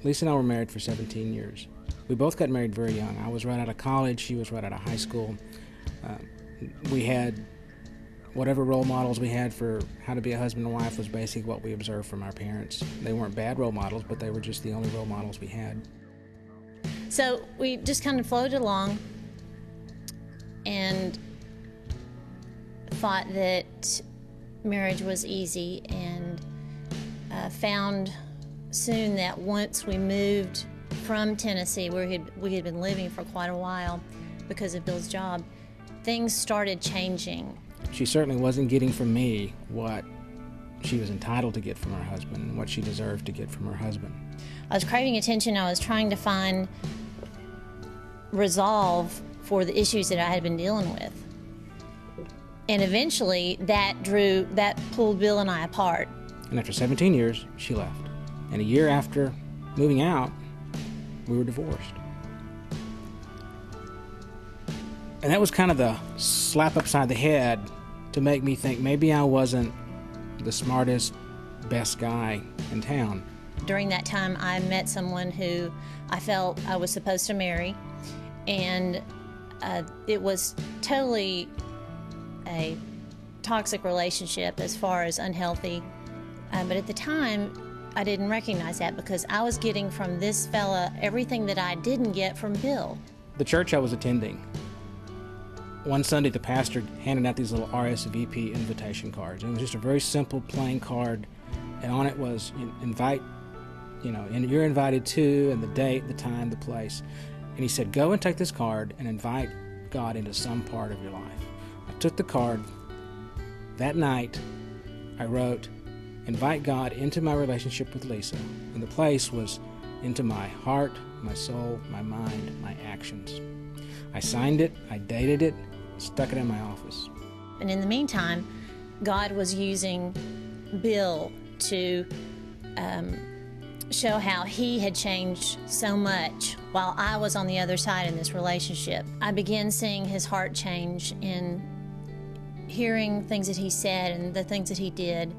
Lisa and I were married for 17 years. We both got married very young. I was right out of college, she was right out of high school. We had whatever role models we had for how to be a husband and wife was basically what we observed from our parents. They weren't bad role models, but they were just the only role models we had. So we just kind of floated along and thought that marriage was easy, and found soon that once we moved from Tennessee, where we had been living for quite a while because of Bill's job, things started changing. She certainly wasn't getting from me what she was entitled to get from her husband and what she deserved to get from her husband. I was craving attention. I was trying to find resolve for the issues that I had been dealing with. And eventually that pulled Bill and I apart. And after 17 years, she left. And a year after moving out, we were divorced. And that was kind of the slap upside the head to make me think maybe I wasn't the smartest, best guy in town. During that time, I met someone who I felt I was supposed to marry, and it was totally a toxic relationship as far as unhealthy. But at the time, I didn't recognize that because I was getting from this fella everything that I didn't get from Bill. The church I was attending, one Sunday the pastor handed out these little RSVP invitation cards. It was just a very simple, plain card, and on it was invite, and you're invited to, and the date, the time, the place. And he said, go and take this card and invite God into some part of your life. I took the card. That night, I wrote, invite God into my relationship with Lisa. And the place was into my heart, my soul, my mind, my actions. I signed it, I dated it, stuck it in my office. And in the meantime, God was using Bill to show how he had changed so much while I was on the other side in this relationship. I began seeing his heart change in hearing things that he said and the things that he did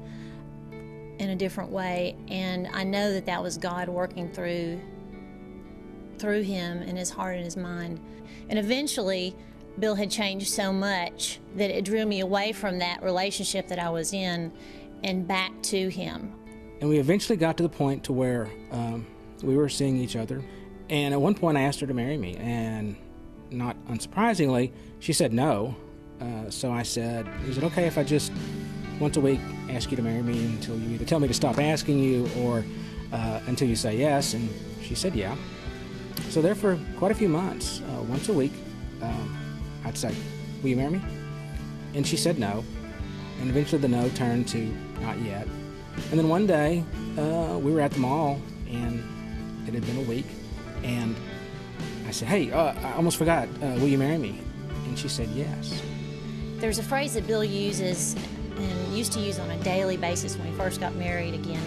in a different way, and I know that that was God working through him in his heart and his mind. And eventually, Bill had changed so much that it drew me away from that relationship that I was in and back to him. And we eventually got to the point to where we were seeing each other, and at one point I asked her to marry me, and not unsurprisingly, she said no. So I said, is it okay if I just once a week ask you to marry me until you either tell me to stop asking you or until you say yes? And she said yeah. So there for quite a few months, once a week, I'd say, will you marry me? And she said no, and eventually the no turned to not yet. And then one day, we were at the mall, and it had been a week, and I said, hey, I almost forgot, will you marry me? And she said yes. There's a phrase that Bill uses and used to use on a daily basis when we first got married again.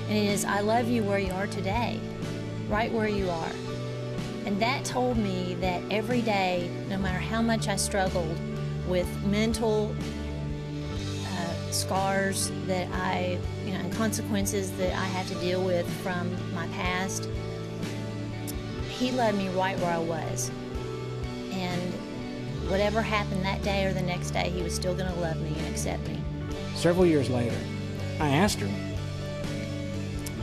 And it is, I love you where you are today, right where you are. And that told me that every day, no matter how much I struggled with mental scars that and consequences that I had to deal with from my past, he loved me right where I was. And whatever happened that day or the next day, he was still going to love me and accept me. Several years later, I asked her,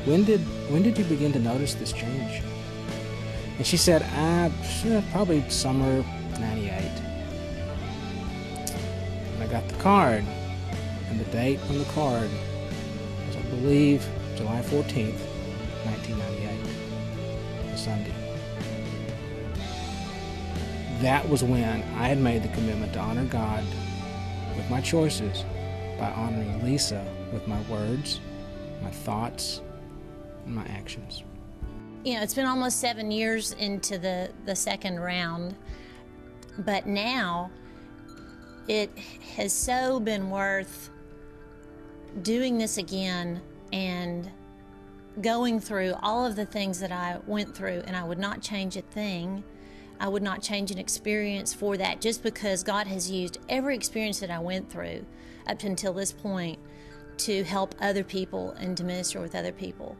when did you begin to notice this change? And she said, probably summer '98. And I got the card, and the date on the card was, I believe, July 14th, 1998, a Sunday. That was when I had made the commitment to honor God with my choices by honoring Lisa with my words, my thoughts, and my actions. It's been almost 7 years into the second round, but now it has so been worth doing this again and going through all of the things that I went through, and I would not change a thing. I would not change an experience for that, just because God has used every experience that I went through up until this point to help other people and to minister with other people.